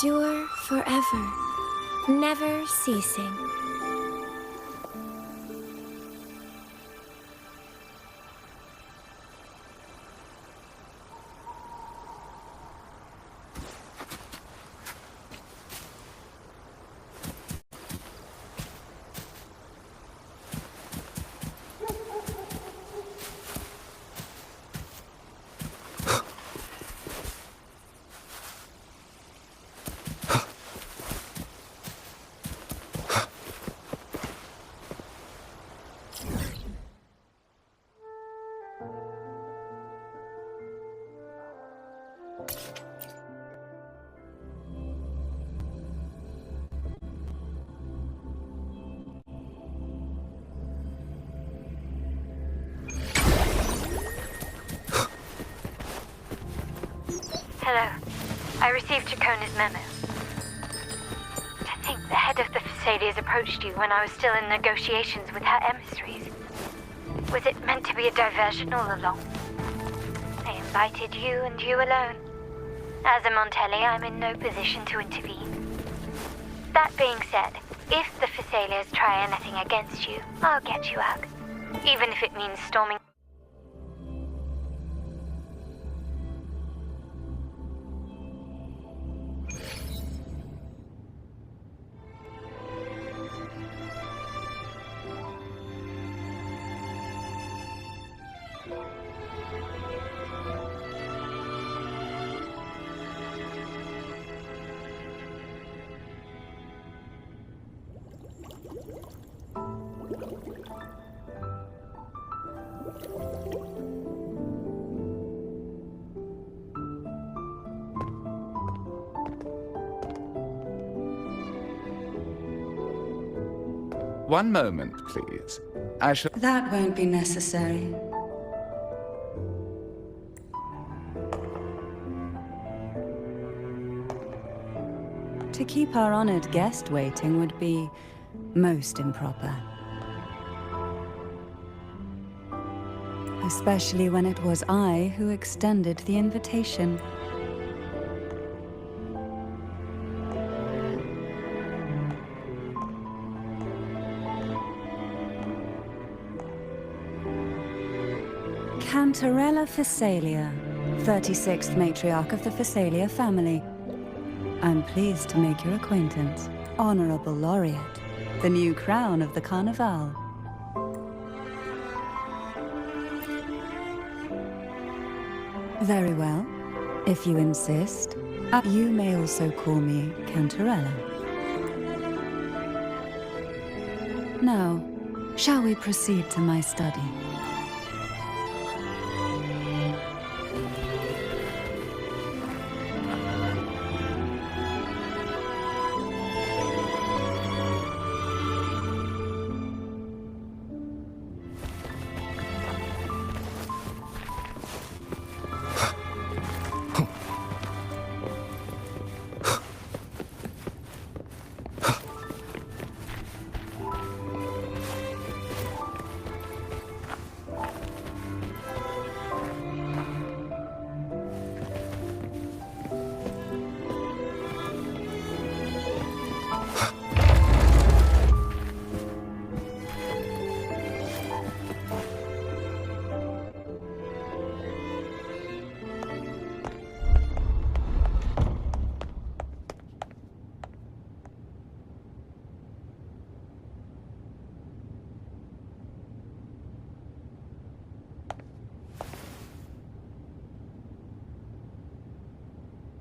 endure forever, never ceasing. Hello. I received Chacona's memo. To think the head of the Thessalias approached you when I was still in negotiations with her emissaries. Was it meant to be a diversion all along? They invited you and you alone. As a Montelli, I'm in no position to intervene. That being said, if the Thessalias try anything against you, I'll get you out. Even if it means storming. One moment, please. I shall... That won't be necessary. To keep our honored guest waiting would be most improper. Especially when it was I who extended the invitation. Cantarella Thessalia, 36th matriarch of the Thessalia family. I'm pleased to make your acquaintance. Honorable Laureate, the new crown of the Carnival. Very well, if you insist. You may also call me Cantarella. Now, shall we proceed to my study?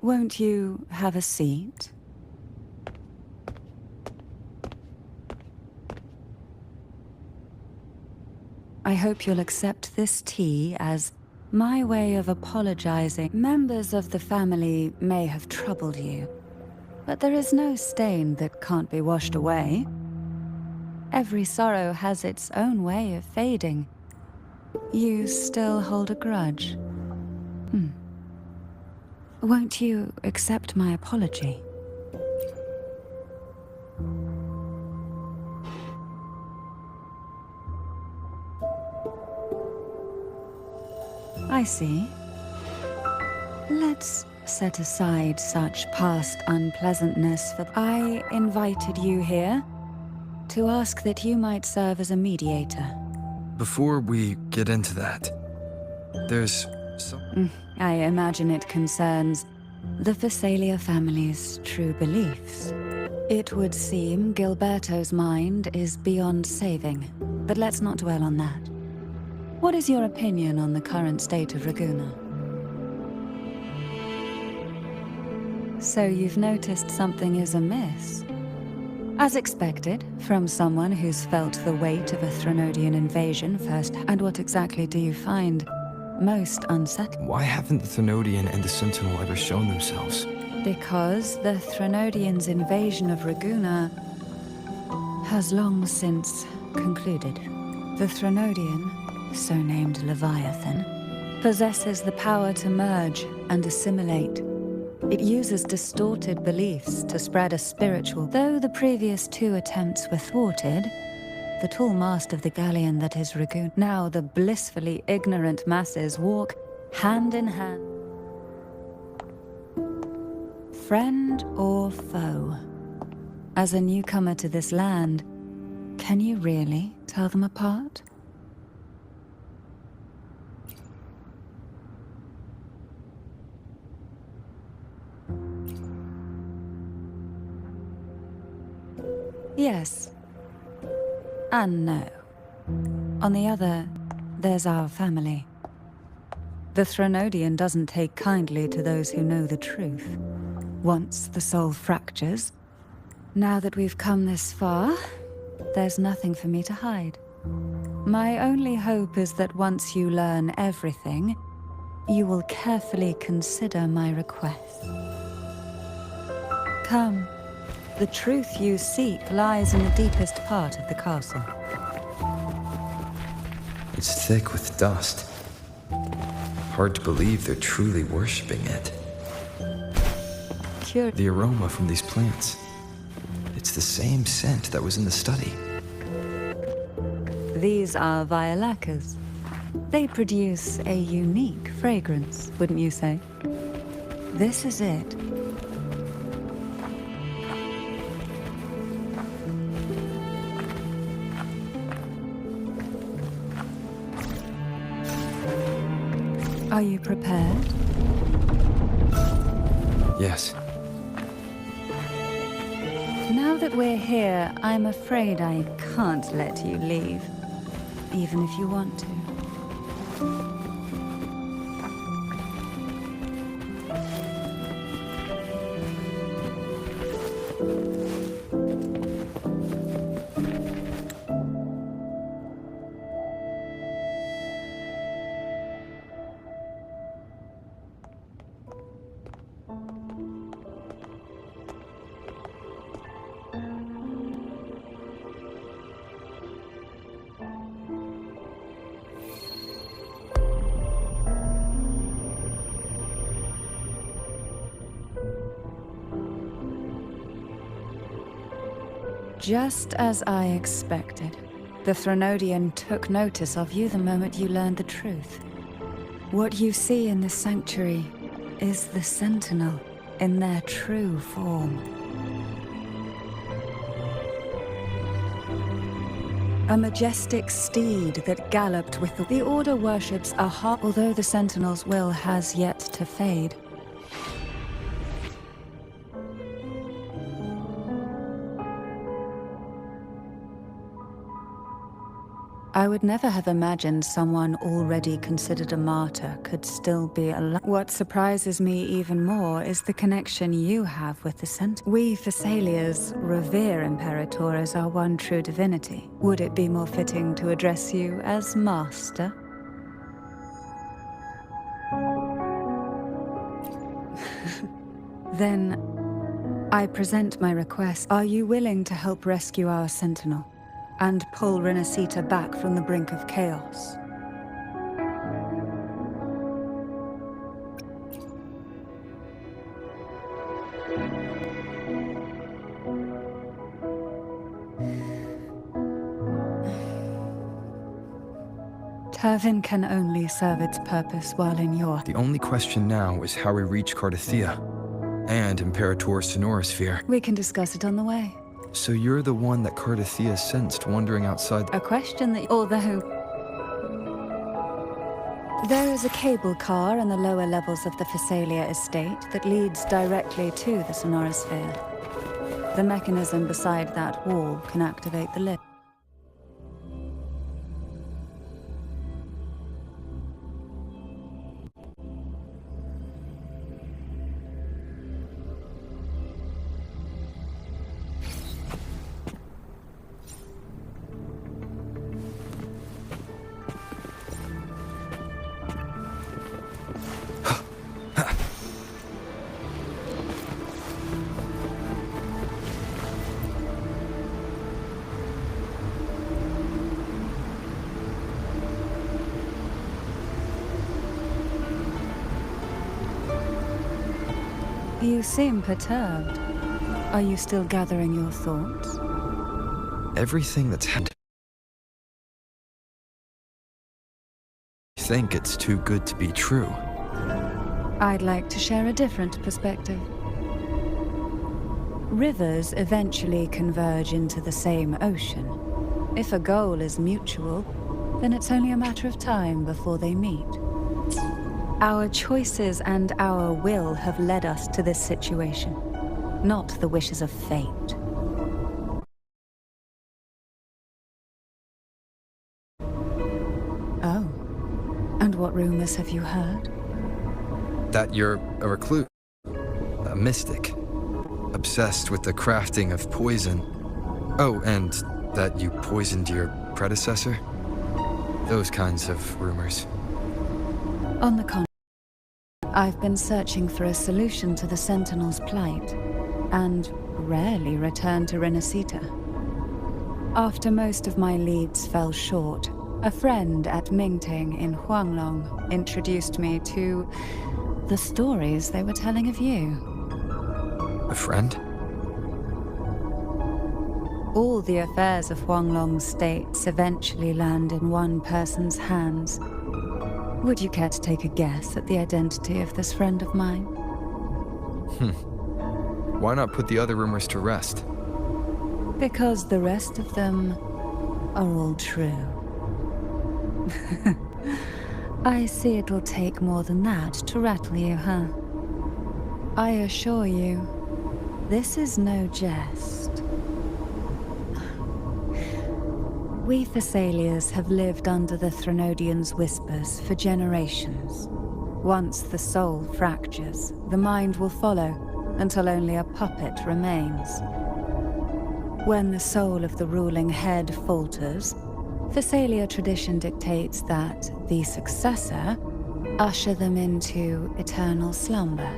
Won't you have a seat? I hope you'll accept this tea as my way of apologizing. Members of the family may have troubled you, but there is no stain that can't be washed away. Every sorrow has its own way of fading. You still hold a grudge. Won't you accept my apology? I see. Let's set aside such past unpleasantness for... I invited you here to ask that you might serve as a mediator. Before we get into that, there's some... I imagine it concerns the Phasalia family's true beliefs. It would seem Gilberto's mind is beyond saving, but let's not dwell on that. What is your opinion on the current state of Raguna? So you've noticed something is amiss? As expected, from someone who's felt the weight of a Threnodian invasion first. And what exactly do you find most unsettling? Why haven't the Thenodian and the Sentinel ever shown themselves? Because the Threnodians' invasion of Raguna has long since concluded. The Threnodian, so named Leviathan, possesses the power to merge and assimilate. It uses distorted beliefs to spread a spiritual... Though the previous two attempts were thwarted, the tall mast of the galleon that is Raguna... Now the blissfully ignorant masses walk hand in hand. Friend or foe? As a newcomer to this land, can you really tell them apart? Yes. And no. On the other, there's our family. The Threnodian doesn't take kindly to those who know the truth. Once the soul fractures, now that we've come this far, there's nothing for me to hide. My only hope is that once you learn everything, you will carefully consider my request. Come. The truth you seek lies in the deepest part of the castle. It's thick with dust. Hard to believe they're truly worshipping it. The aroma from these plants. It's the same scent that was in the study. These are violacas. They produce a unique fragrance, wouldn't you say? This is it. Are you prepared? Yes. Now that we're here, I'm afraid I can't let you leave, even if you want to. Just as I expected. The Threnodian took notice of you the moment you learned the truth. What you see in the sanctuary is the Sentinel in their true form. A majestic steed that galloped with the Order worships a heart, although the Sentinel's will has yet to fade. I would never have imagined someone already considered a martyr could still be alive. What surprises me even more is the connection you have with the Sentinel. We Phasalias revere Imperator as our one true divinity. Would it be more fitting to address you as Master? Then, I present my request. Are you willing to help rescue our Sentinel? And pull Renacita back from the brink of chaos? Turvin can only serve its purpose while in your... The only question now is how we reach Cardathia and Imperator Sonorosphere. We can discuss it on the way. So you're the one that Cardathia sensed wandering outside... A question that... Although... There is a cable car in the lower levels of the Phasalia estate that leads directly to the Sonorosphere. The mechanism beside that wall can activate the lift. You seem perturbed. Are you still gathering your thoughts? Everything that's happened... I think it's too good to be true. I'd like to share a different perspective. Rivers eventually converge into the same ocean. If a goal is mutual, then it's only a matter of time before they meet. Our choices and our will have led us to this situation, not the wishes of fate. Oh, and what rumors have you heard? That you're a recluse, a mystic, obsessed with the crafting of poison. Oh, and that you poisoned your predecessor? Those kinds of rumors. On the contrary, I've been searching for a solution to the Sentinel's plight, and rarely return to Renacita. After most of my leads fell short, a friend at Mingting in Huanglong introduced me to the stories they were telling of you. A friend? All the affairs of Huanglong states eventually land in one person's hands. Would you care to take a guess at the identity of this friend of mine? Why not put the other rumors to rest? Because the rest of them are all true. I see it'll take more than that to rattle you, huh? I assure you, this is no jest. We Thessalians have lived under the Threnodians' whispers for generations. Once the soul fractures, the mind will follow, until only a puppet remains. When the soul of the ruling head falters, Thessalia tradition dictates that the successor usher them into eternal slumber,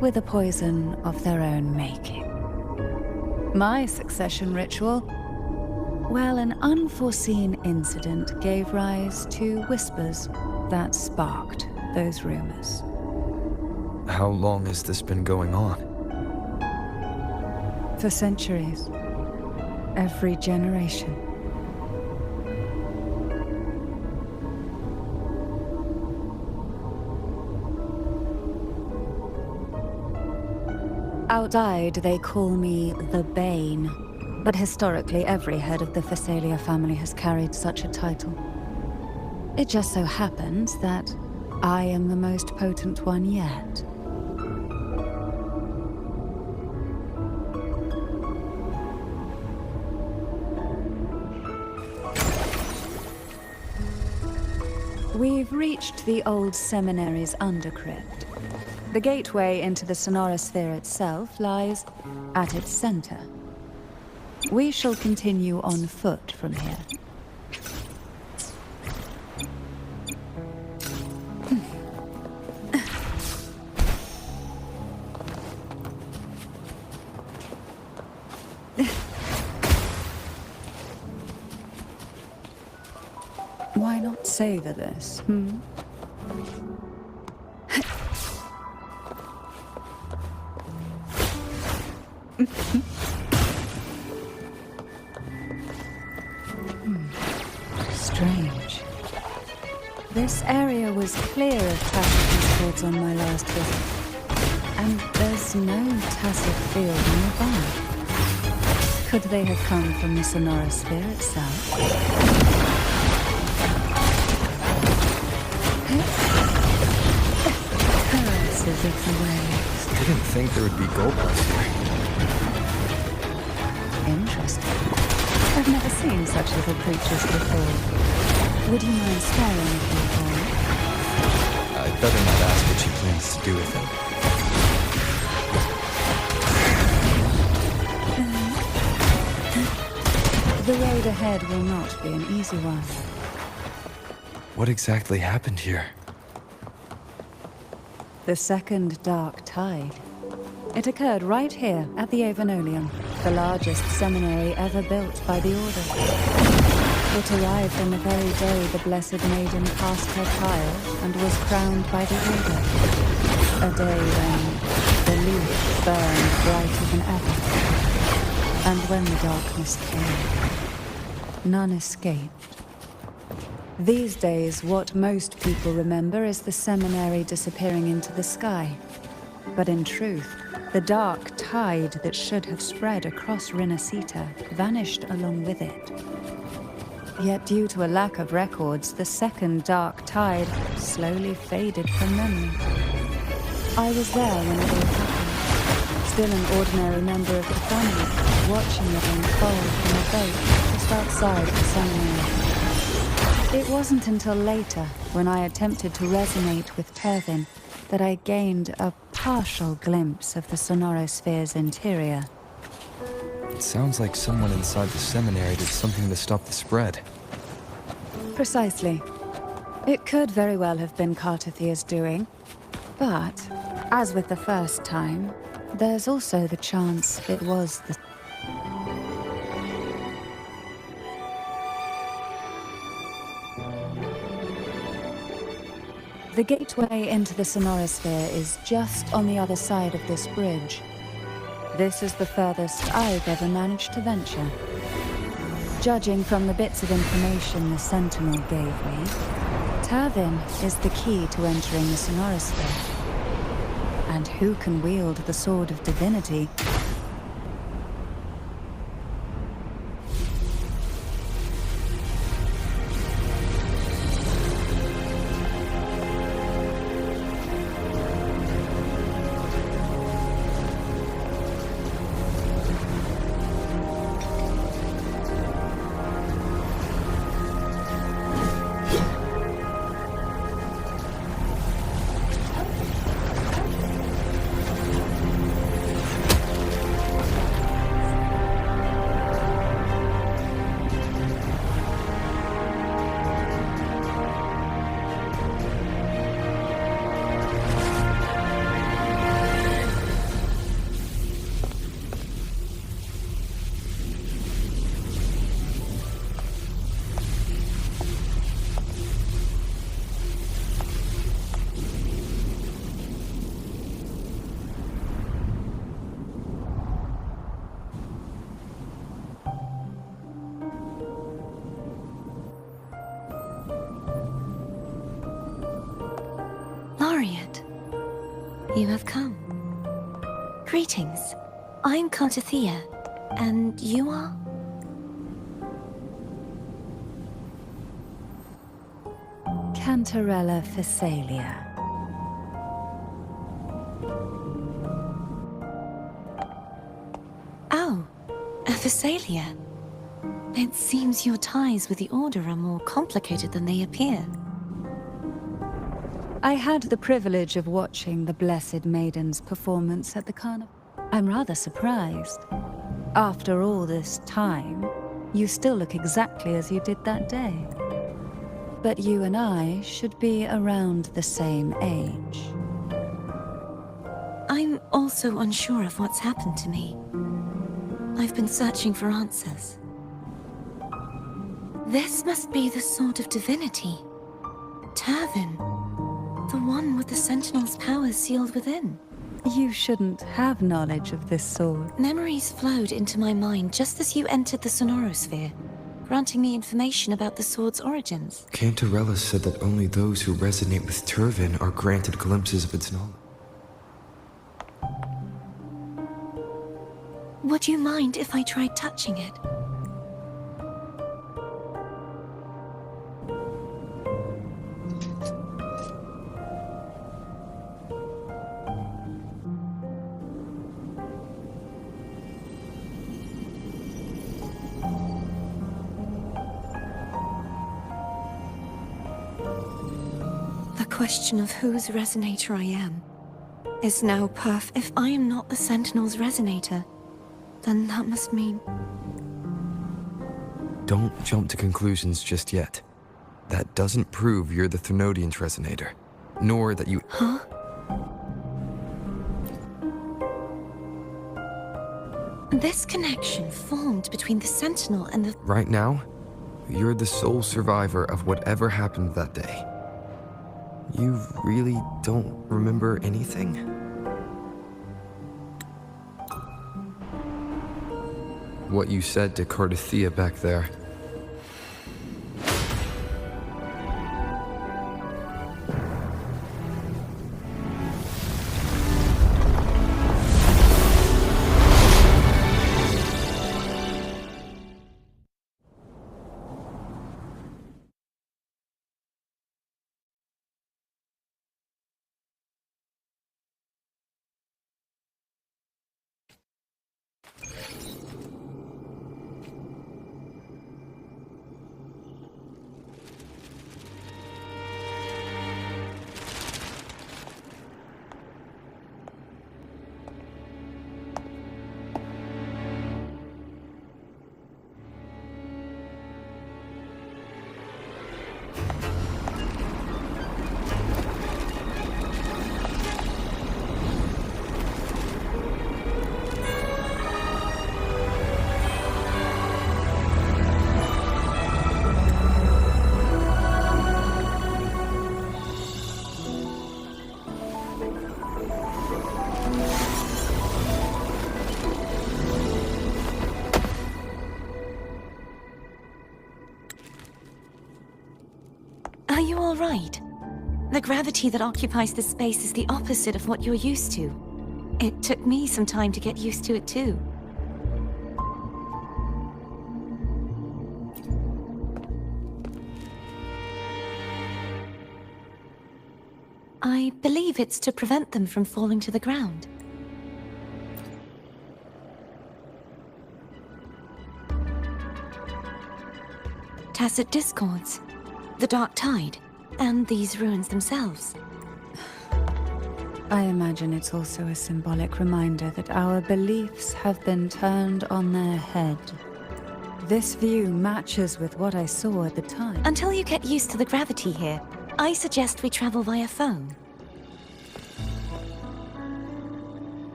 with a poison of their own making. My succession ritual, well, an unforeseen incident gave rise to whispers that sparked those rumors. How long has this been going on? For centuries. Every generation. Outside, they call me the Bane. But historically, every head of the Phasalia family has carried such a title. It just so happens that I am the most potent one yet. We've reached the old seminary's undercrypt. The gateway into the Sonorosphere itself lies at its center. We shall continue on foot from here. Why not savor this, Strange. This area was clear of tacit discords on my last visit, and there's no tacit field nearby. Could they have come from the sonorosphere itself? Curses of the waves. I didn't think there would be gold dust here. Interesting. I've never seen such little creatures before. Would you mind staring at them for me? I'd better not ask what she plans to do with them. The road ahead will not be an easy one. What exactly happened here? The second dark tide. It occurred right here at the Avenolium, the largest seminary ever built by the Order. It arrived on the very day the Blessed Maiden passed her trial and was crowned by the Order. A day when the leaf burned brighter than ever. And when the darkness came, none escaped. These days, what most people remember is the seminary disappearing into the sky. But in truth, the dark tide that should have spread across Rinascita vanished along with it. Yet due to a lack of records, the second dark tide slowly faded from memory. I was there when it all happened, still an ordinary member of the family, watching it unfold from a boat just outside the seminary. It wasn't until later, when I attempted to resonate with Turvin, that I gained a partial glimpse of the sonorosphere's interior. It sounds like someone inside the seminary did something to stop the spread. Precisely. It could very well have been Cartathia's doing, but, as with the first time, there's also the chance it was the... The gateway into the sonorosphere is just on the other side of this bridge. This is the furthest I've ever managed to venture. Judging from the bits of information the Sentinel gave me, Turvin is the key to entering the sonorosphere. And who can wield the Sword of Divinity? You have come. Greetings. I'm Cartathia, and you are? Cantarella Phasalia. Oh, a Phasalia. It seems your ties with the Order are more complicated than they appear. I had the privilege of watching the Blessed Maiden's performance at the carnival. I'm rather surprised. After all this time, you still look exactly as you did that day. But you and I should be around the same age. I'm also unsure of what's happened to me. I've been searching for answers. This must be the Sword of Divinity. Turvin. The one with the Sentinel's powers sealed within. You shouldn't have knowledge of this sword. Memories flowed into my mind just as you entered the sonorosphere. granting me information about the sword's origins. Cantarella said that only those who resonate with Turvin are granted glimpses of its knowledge. Would you mind if I tried touching it? The question of whose resonator I am is now If I am not the Sentinel's resonator, then that must mean... Don't jump to conclusions just yet. That doesn't prove you're the Thermodian's resonator, nor that you... Huh? This connection formed between the Sentinel and the... Right now, you're the sole survivor of whatever happened that day. You really don't remember anything? What you said to Cardathea back there. Are you all right? The gravity that occupies this space is the opposite of what you're used to. It took me some time to get used to it too. I believe it's to prevent them from falling to the ground. Tacit discords, the Dark Tide, and these ruins themselves. I imagine it's also a symbolic reminder that our beliefs have been turned on their head. This view matches with what I saw at the time. Until you get used to the gravity here, I suggest we travel via phone.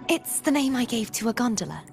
It's the name I gave to a gondola.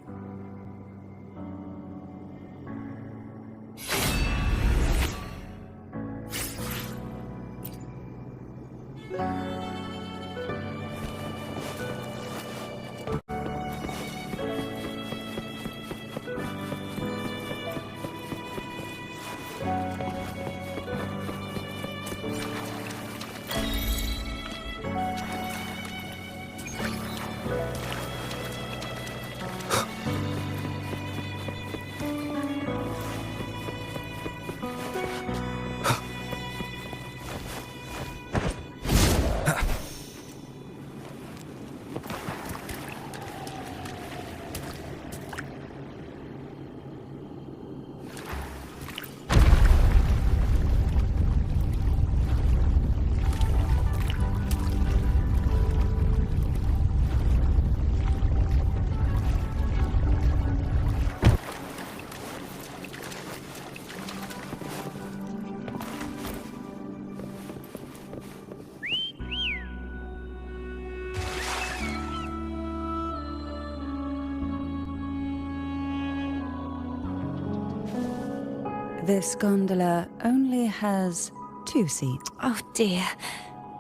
This gondola only has 2 seats. Oh dear,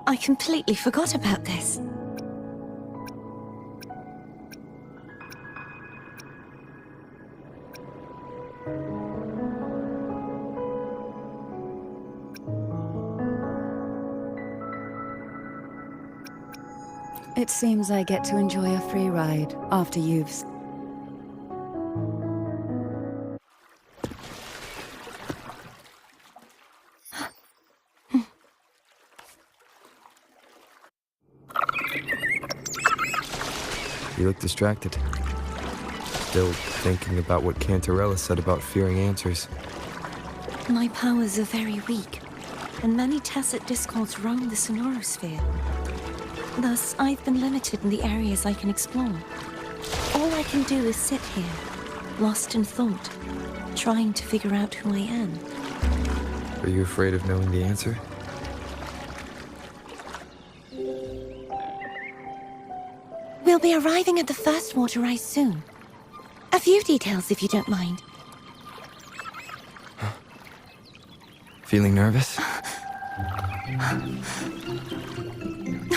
I completely forgot about this. It seems I get to enjoy a free ride after you've... You look distracted. Still thinking about what Cantarella said about fearing answers. My powers are very weak, and many tacit discords roam the sonorosphere. Thus, I've been limited in the areas I can explore. All I can do is sit here, lost in thought, trying to figure out who I am. Are you afraid of knowing the answer? We'll be arriving at the first water rise soon. A few details, if you don't mind. Feeling nervous?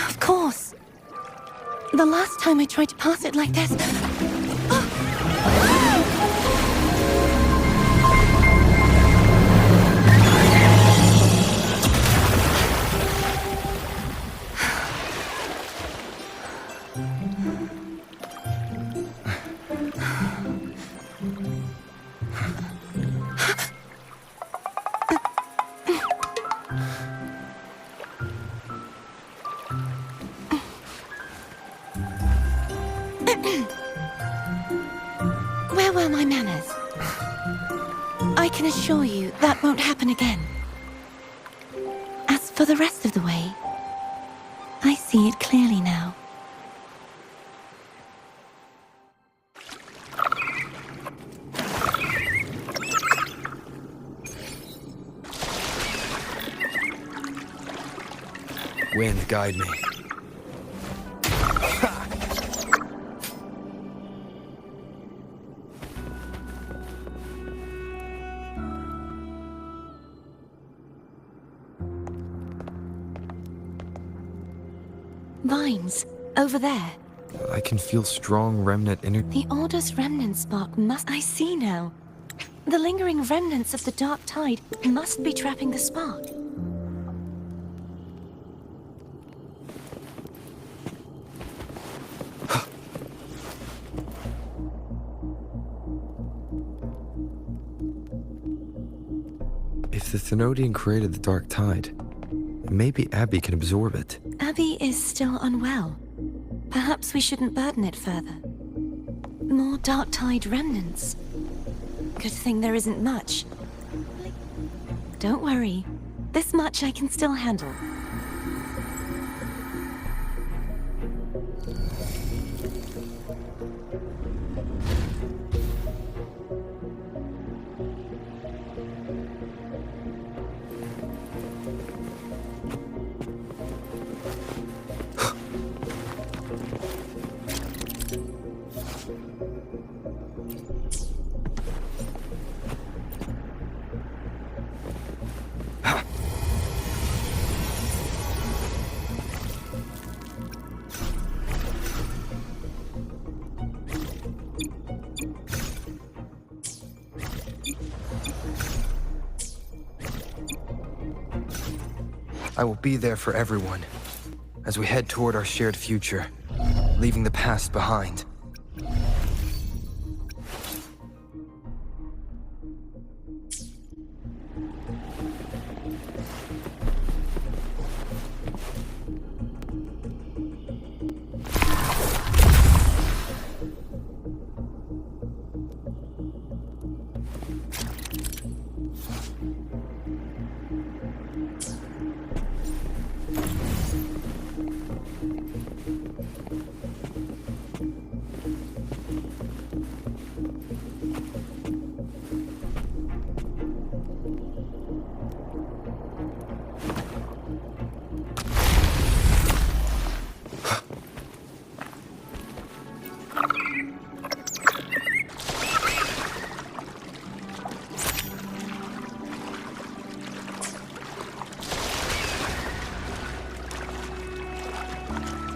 Of course. The last time I tried to pass it like this... Where were my manners? I can assure you that won't happen again. As for the rest of the way, I see it clearly now. Wind, guide me. Vines, over there. I can feel strong remnant The Order's remnant spark must... I see now. The lingering remnants of the dark tide must be trapping the spark. If the Thenodian created the dark tide, maybe Abby can absorb it. Abby is still unwell. Perhaps we shouldn't burden it further. More dark tide remnants. Good thing there isn't much. Don't worry. This much I can still handle. I will be there for everyone as we head toward our shared future, leaving the past behind.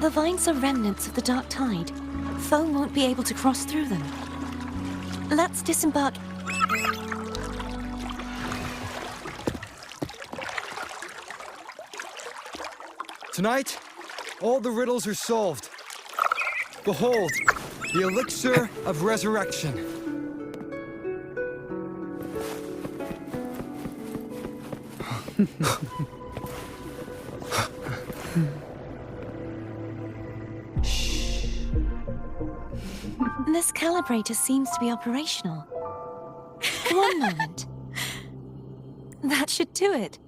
The vines are remnants of the dark tide. Foe won't be able to cross through them. Let's disembark. Tonight, all the riddles are solved. Behold, the elixir of resurrection. This calibrator seems to be operational. One moment. That should do it.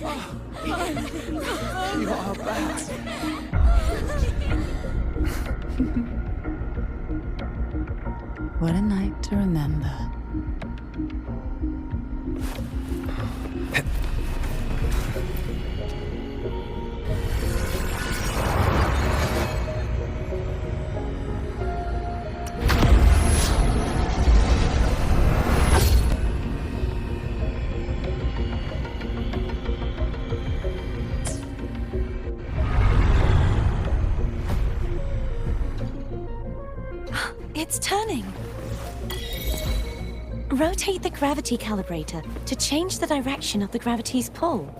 You are back. What a night to remember. It's turning. Rotate the gravity calibrator to change the direction of the gravity's pull.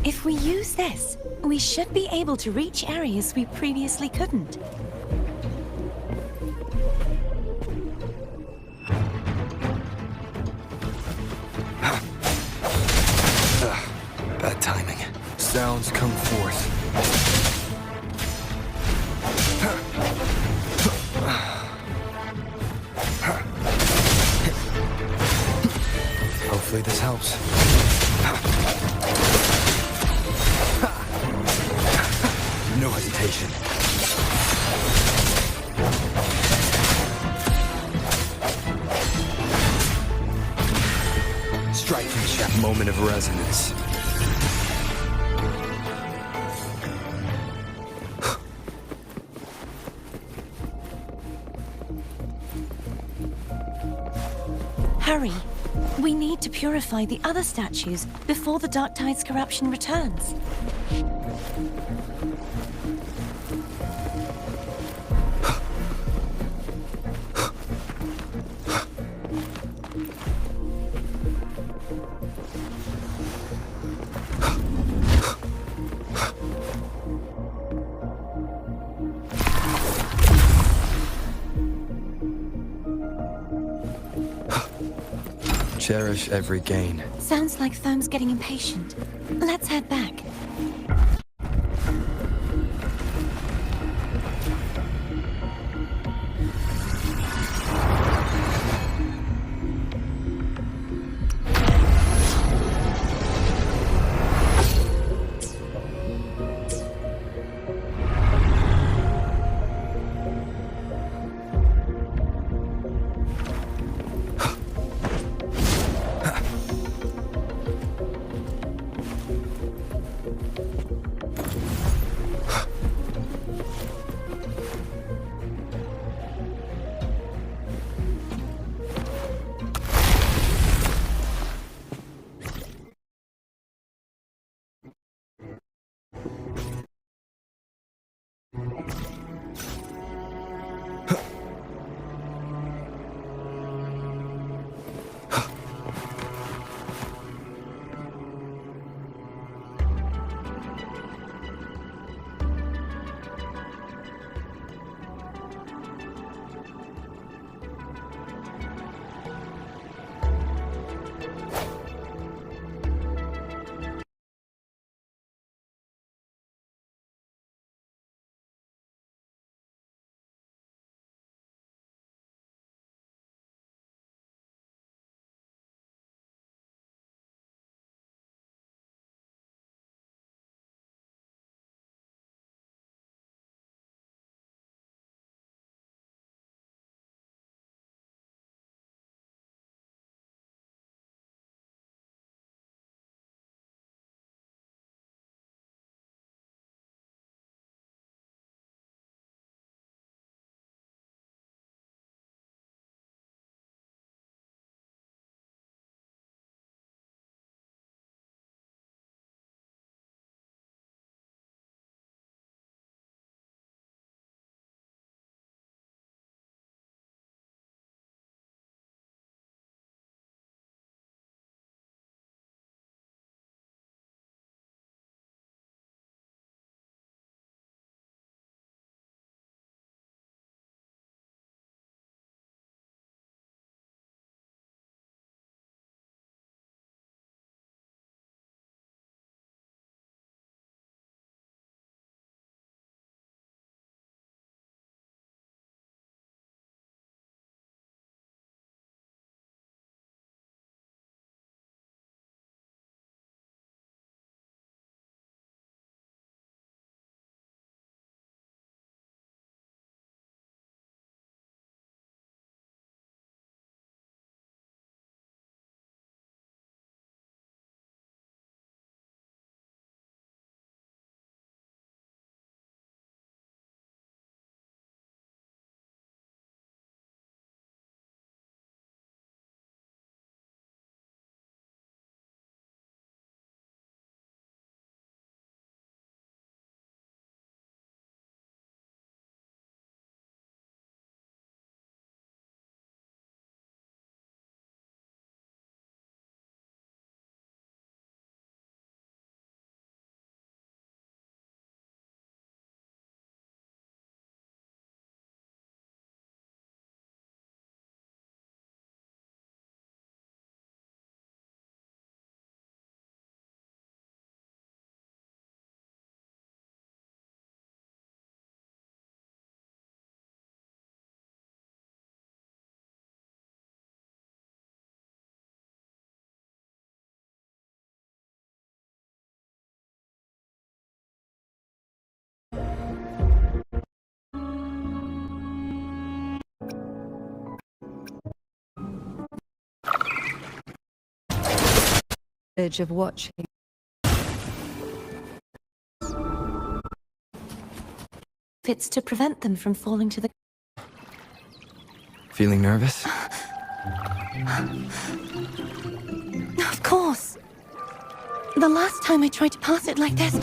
If we use this, we should be able to reach areas we previously couldn't. Bad timing. Sounds come forth. Hopefully this helps. No hesitation. Strike from the shaft. Moment of resonance. Hurry. We need to purify the other statues before the Dark Tide's corruption returns. Cherish every gain. Sounds like Therm's getting impatient. Let's head back. of watching. It's to prevent them from falling to the... Feeling nervous? Of course. The last time I tried to pass it like this...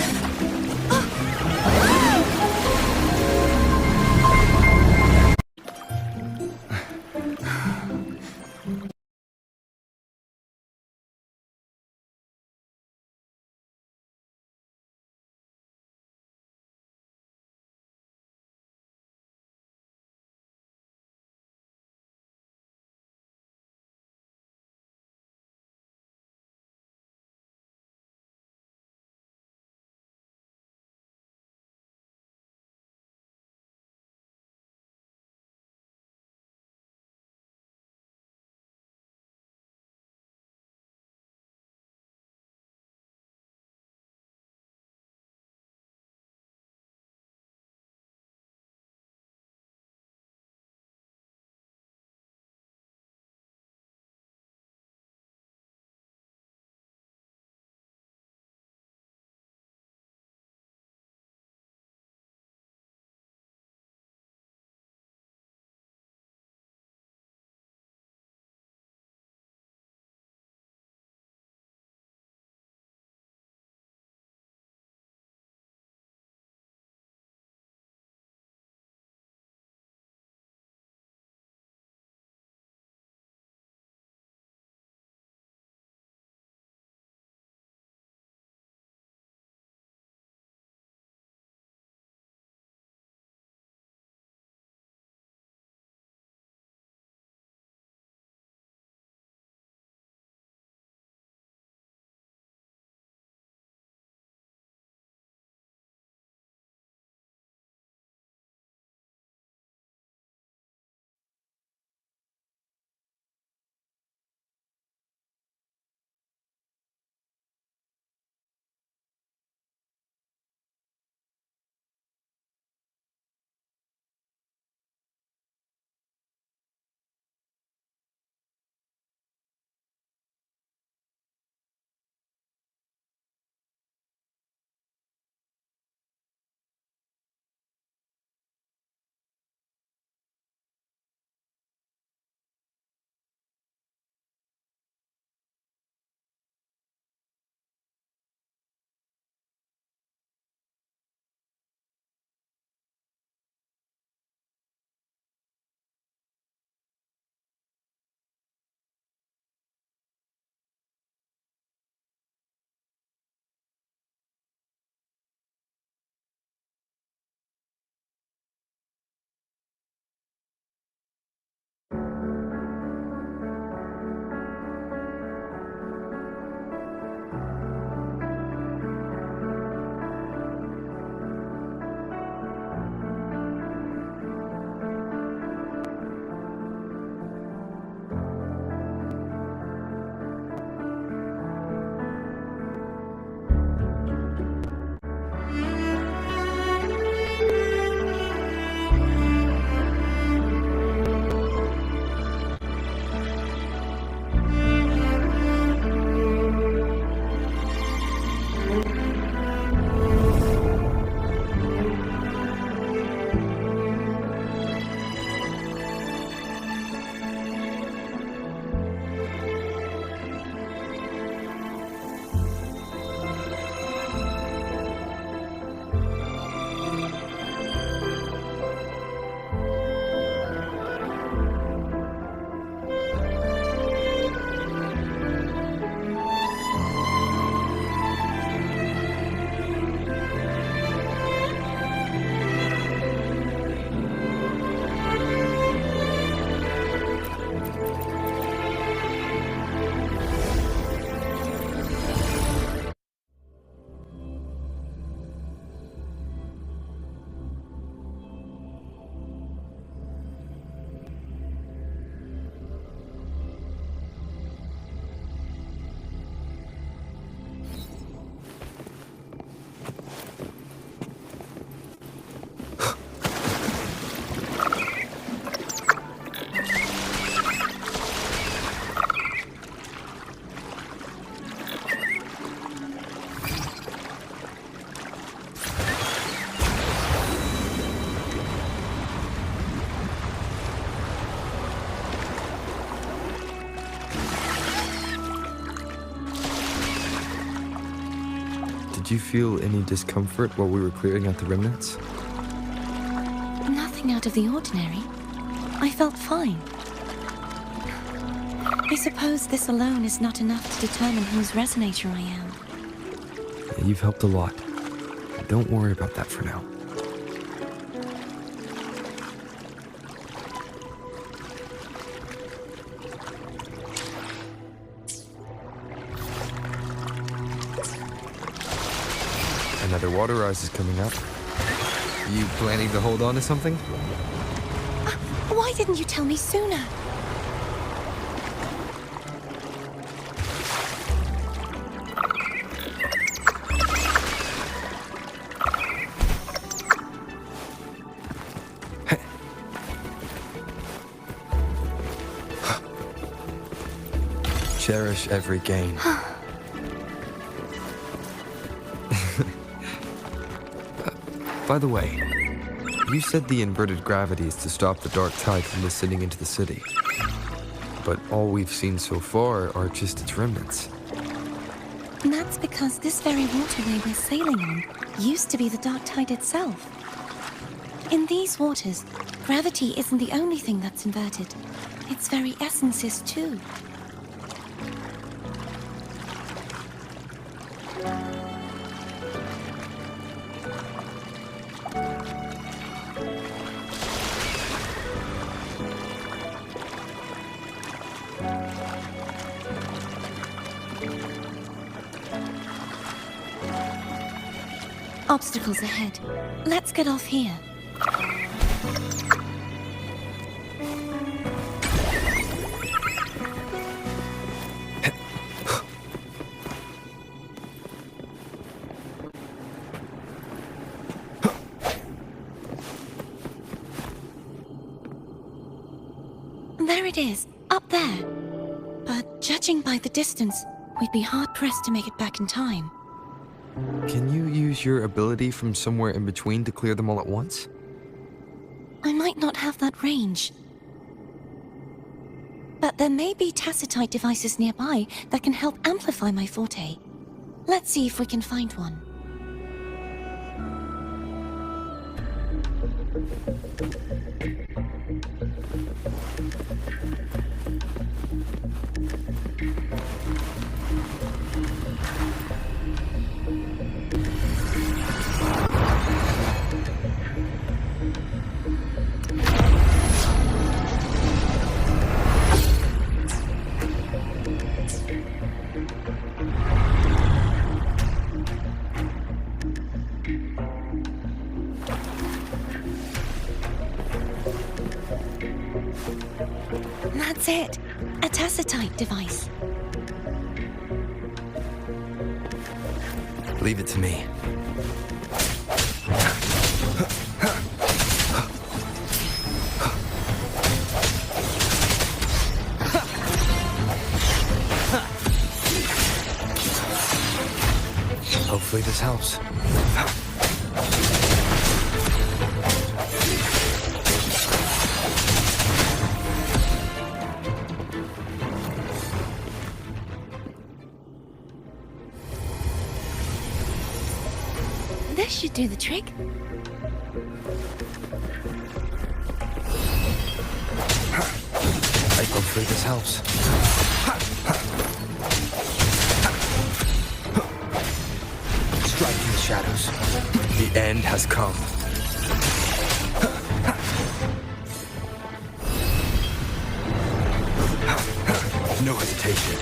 Did you feel any discomfort while we were clearing out the remnants? Nothing out of the ordinary. I felt fine. I suppose this alone is not enough to determine whose resonator I am. You've helped a lot. Don't worry about that for now. Another water rise is coming up. You planning to hold on to something? Why didn't you tell me sooner? Cherish every gain. By the way, you said the inverted gravity is to stop the dark tide from descending into the city. But all we've seen so far are just its remnants. And that's because this very waterway we're sailing on used to be the dark tide itself. In these waters, gravity isn't the only thing that's inverted. Its very essence is too. Obstacles ahead. Let's get off here. There it is, up there. But judging by the distance, we'd be hard-pressed to make it back in time. Can you use your ability from somewhere in between to clear them all at once? I might not have that range. But there may be tacitite devices nearby that can help amplify my forte. Let's see if we can find one. That's it. A tacitite device. Leave it to me. Hopefully this helps. This should do the trick. Hopefully this helps. Strike in the shadows. The end has come. No hesitation.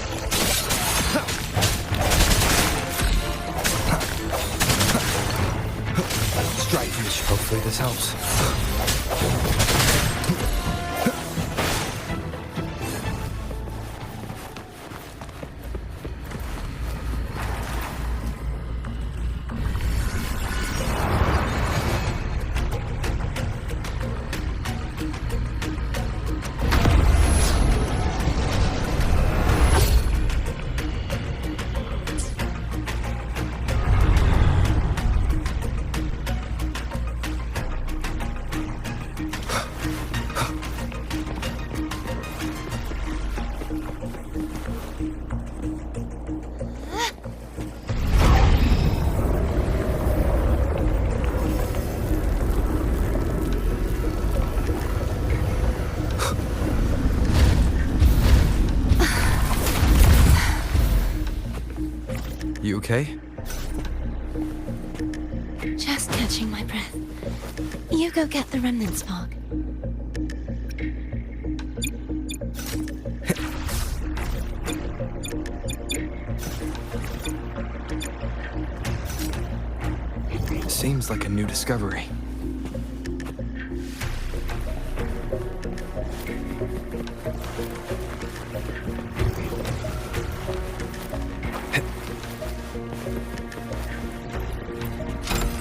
Strike in the shadows. Hopefully this helps. You okay? Just catching my breath. You go get the remnant spark. Seems like a new discovery.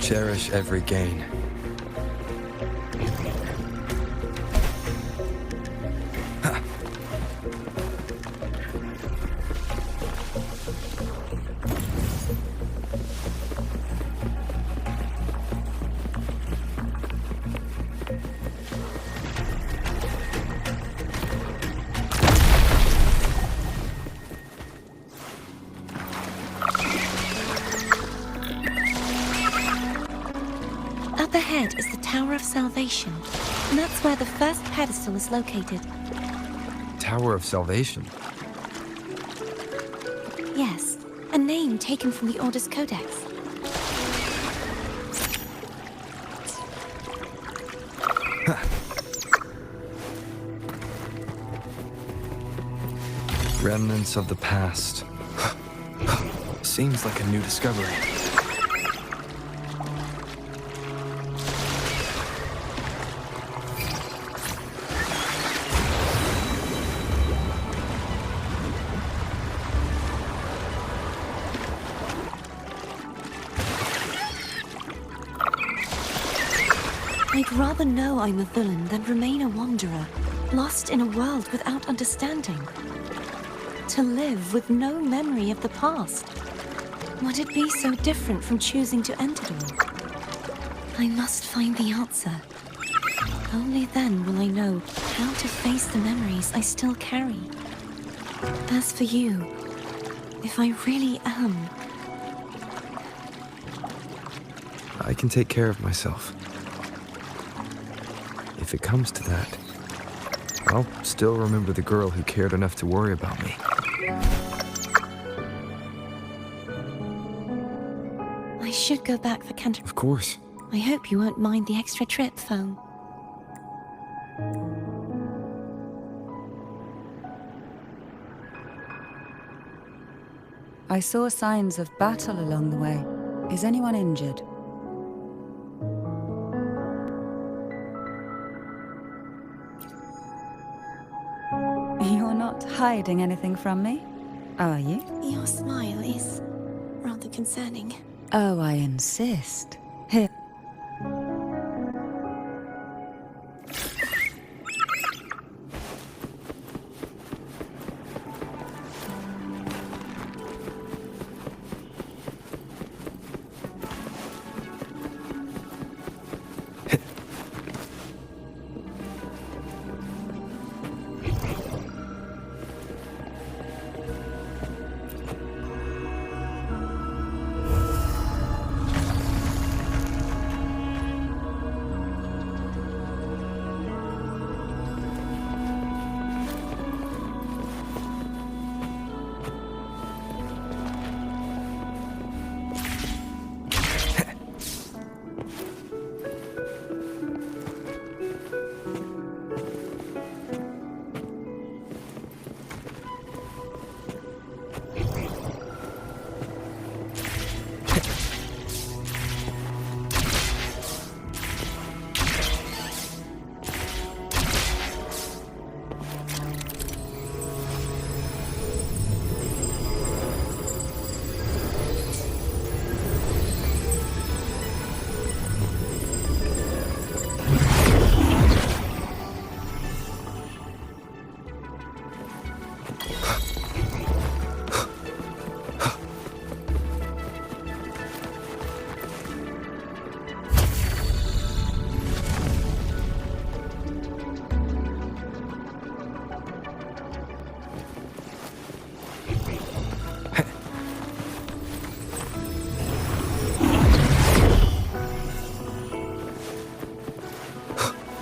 Cherish every gain. Up ahead is the Tower of Salvation, and that's where the first pedestal is located. Tower of Salvation. Yes, a name taken from the Order's Codex. Remnants of the past. Seems like a new discovery. I'd rather know I'm a villain than remain a wanderer, lost in a world without understanding. To live with no memory of the past. Would it be so different from choosing to end it all? I must find the answer. Only then will I know how to face the memories I still carry. As for you, if I really am... I can take care of myself. If it comes to that, I'll still remember the girl who cared enough to worry about me. I should go back for Canter... Of course. I hope you won't mind the extra trip, phone. I saw signs of battle along the way. Is anyone injured? You're not hiding anything from me, are you? Your smile is rather concerning. Oh, I insist. Here.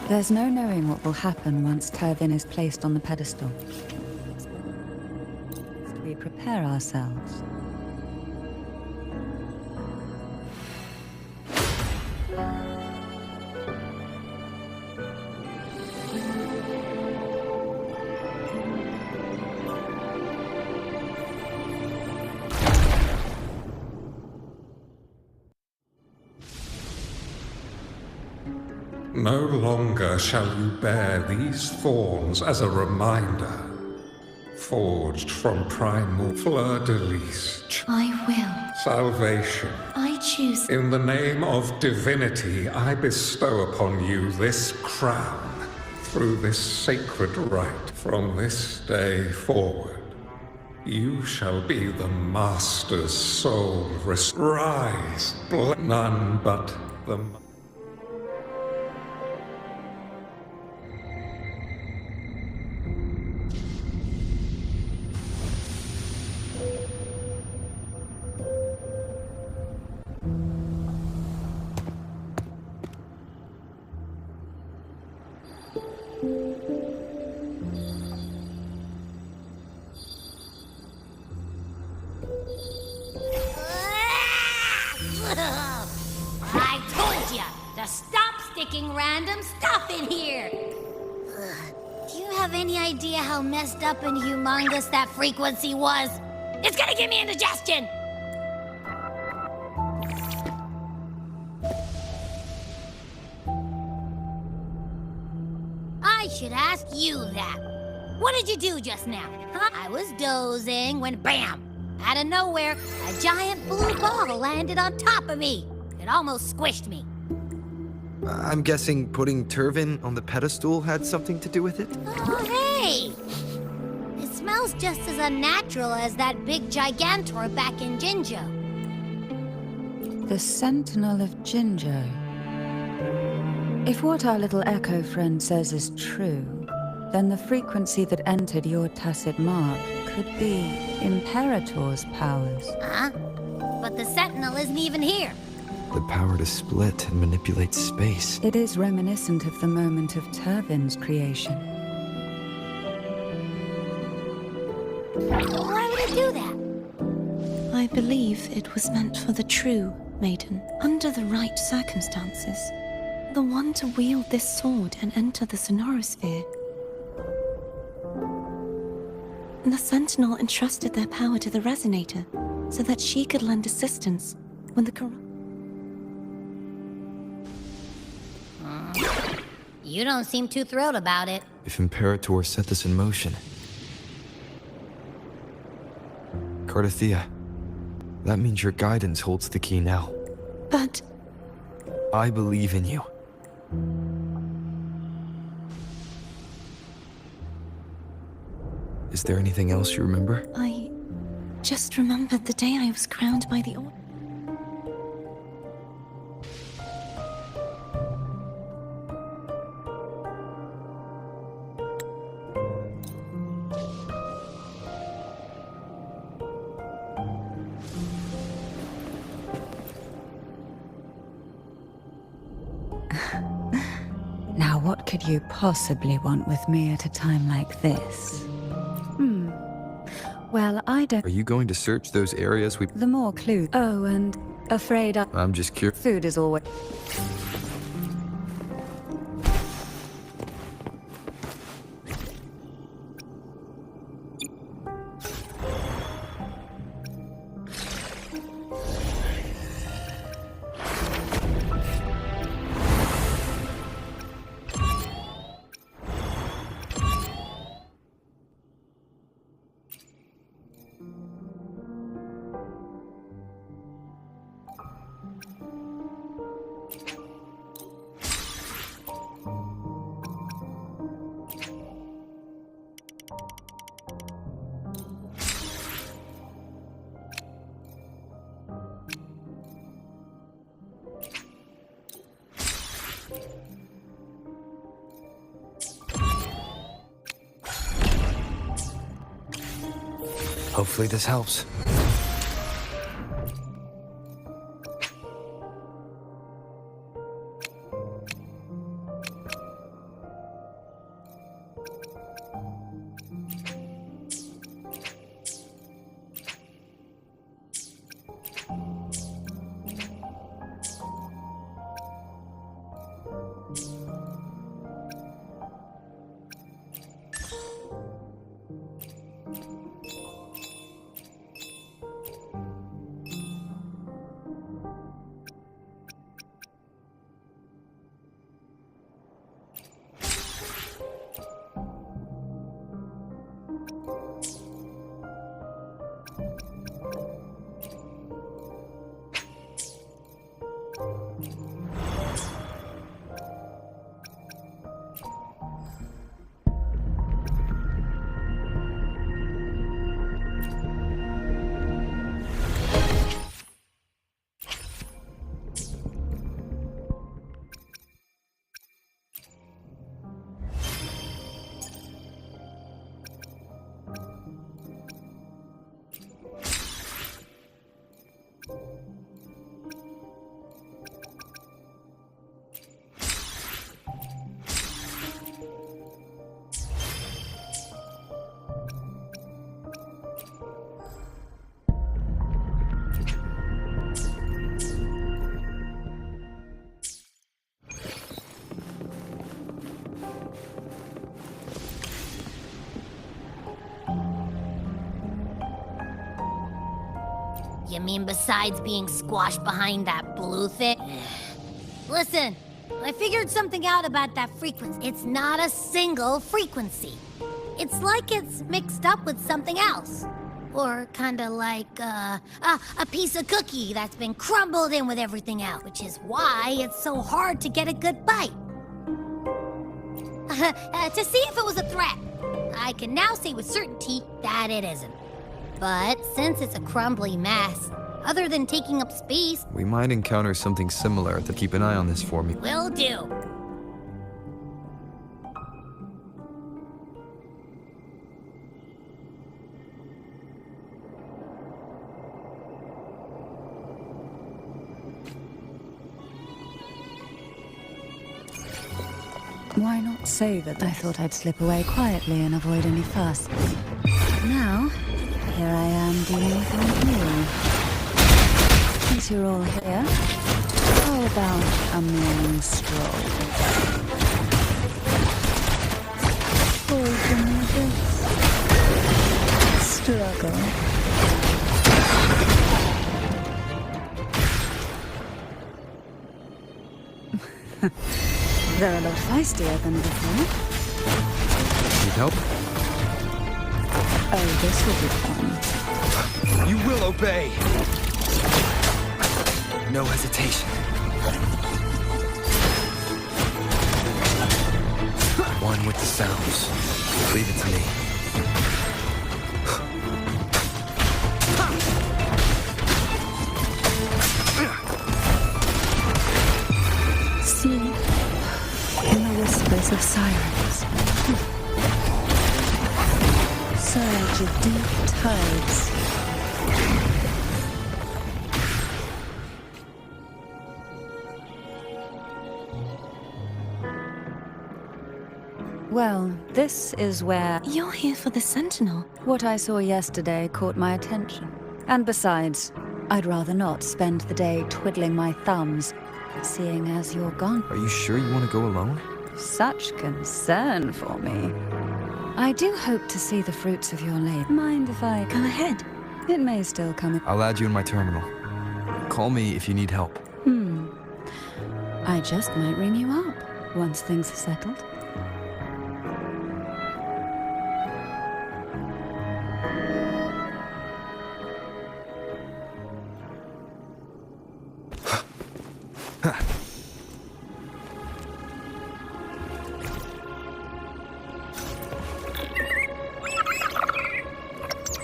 There's no knowing what will happen once Turvin is placed on the pedestal. We prepare ourselves. No longer shall you bear these thorns as a reminder. Forged from primal fleur-de-lis. I will. Salvation. I choose. In the name of divinity, I bestow upon you this crown. Through this sacred rite, from this day forward, you shall be the Master's sole rise. None but the... I told ya to stop sticking random stuff in here! Do you have any idea how messed up and humongous that frequency was? It's gonna give me indigestion! I should ask you that. What did you do just now? Huh? I was dozing when BAM! Out of nowhere, a giant blue ball landed on top of me. It almost squished me. I'm guessing putting Turvin on the pedestal had something to do with it? Oh, hey! It smells just as unnatural as that big Gigantor back in Jinjo. The Sentinel of Jinjo. If what our little Echo friend says is true, then the frequency that entered your tacit mark could be Imperator's powers. Huh? But the Sentinel isn't even here. The power to split and manipulate space. It is reminiscent of the moment of Turvin's creation. Why would it do that? I believe it was meant for the true maiden, under the right circumstances. The one to wield this sword and enter the Sonorosphere. The Sentinel entrusted their power to the Resonator, so that she could lend assistance when the You don't seem too thrilled about it. If Imperator set this in motion. Cardathea, that means your guidance holds the key now. But... I believe in you. Is there anything else you remember? I just remembered the day I was crowned by the Order. Now what could you possibly want with me at a time like this? Well, I don't... Are you going to search those areas we... The more clues... Oh, and afraid I'm just curious. Food is always... Hopefully this helps. You mean besides being squashed behind that blue thing? Listen, I figured something out about that frequency. It's not a single frequency. It's like it's mixed up with something else. Or kinda like, a piece of cookie that's been crumbled in with everything else, which is why it's so hard to get a good bite. To see if it was a threat. I can now say with certainty that it isn't. But since it's a crumbly mess, other than taking up space, We might encounter something similar, to keep an eye on this for me. will do. Why not say that I thought I'd slip away quietly and avoid any fuss? Now, here I am dealing with all of you. Since you're all here, how about a morning stroll? Poison this struggle. They're a lot feistier than before. Need help? Oh, this will be fun. You will obey! No hesitation. One with the sounds. Leave it to me. See? In the whispers of sirens. Surge of deep tides. Well, this is where You're here for the Sentinel. what I saw yesterday caught my attention. And besides, I'd rather not spend the day twiddling my thumbs, seeing as you're gone. Are you sure you want to go alone? Such concern for me. I do hope to see the fruits of your labor. Mind if I... Go ahead. It may still come in... I'll add you in my terminal. Call me if you need help. I just might ring you up once things are settled.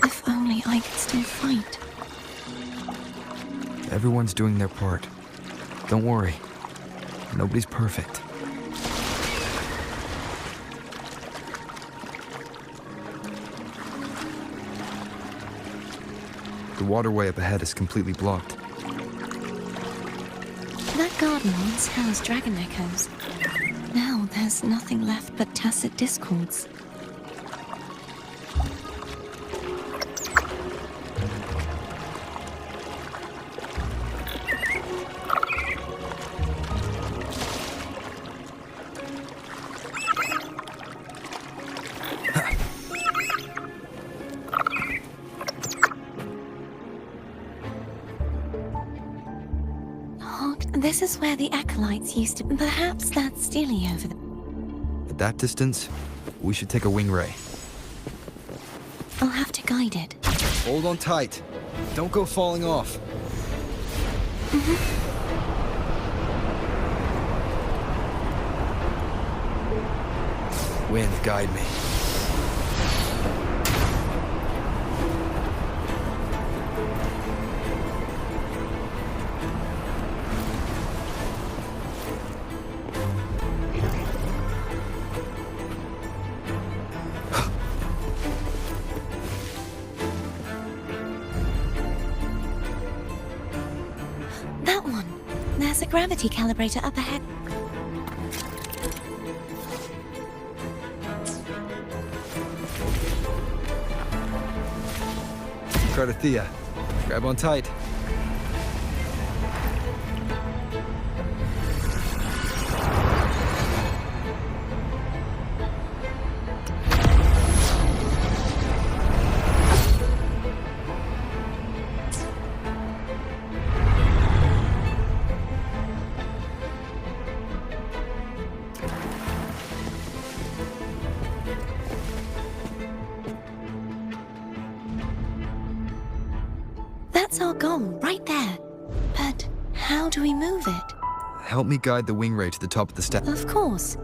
If only I could still fight. Everyone's doing their part. Don't worry. Nobody's perfect. The waterway up ahead is completely blocked. That garden once housed dragon echoes. Now there's nothing left but tacit discords. This is where the acolytes used to... Perhaps that's Steely over there. At that distance, we should take a wing ray. I'll have to guide it. Hold on tight. Don't go falling off. Wind, guide me. There's a gravity calibrator up ahead. Cardathea, grab on tight. That's our goal, right there. But how do we move it? Help me guide the wing ray to the top of the step. Of course.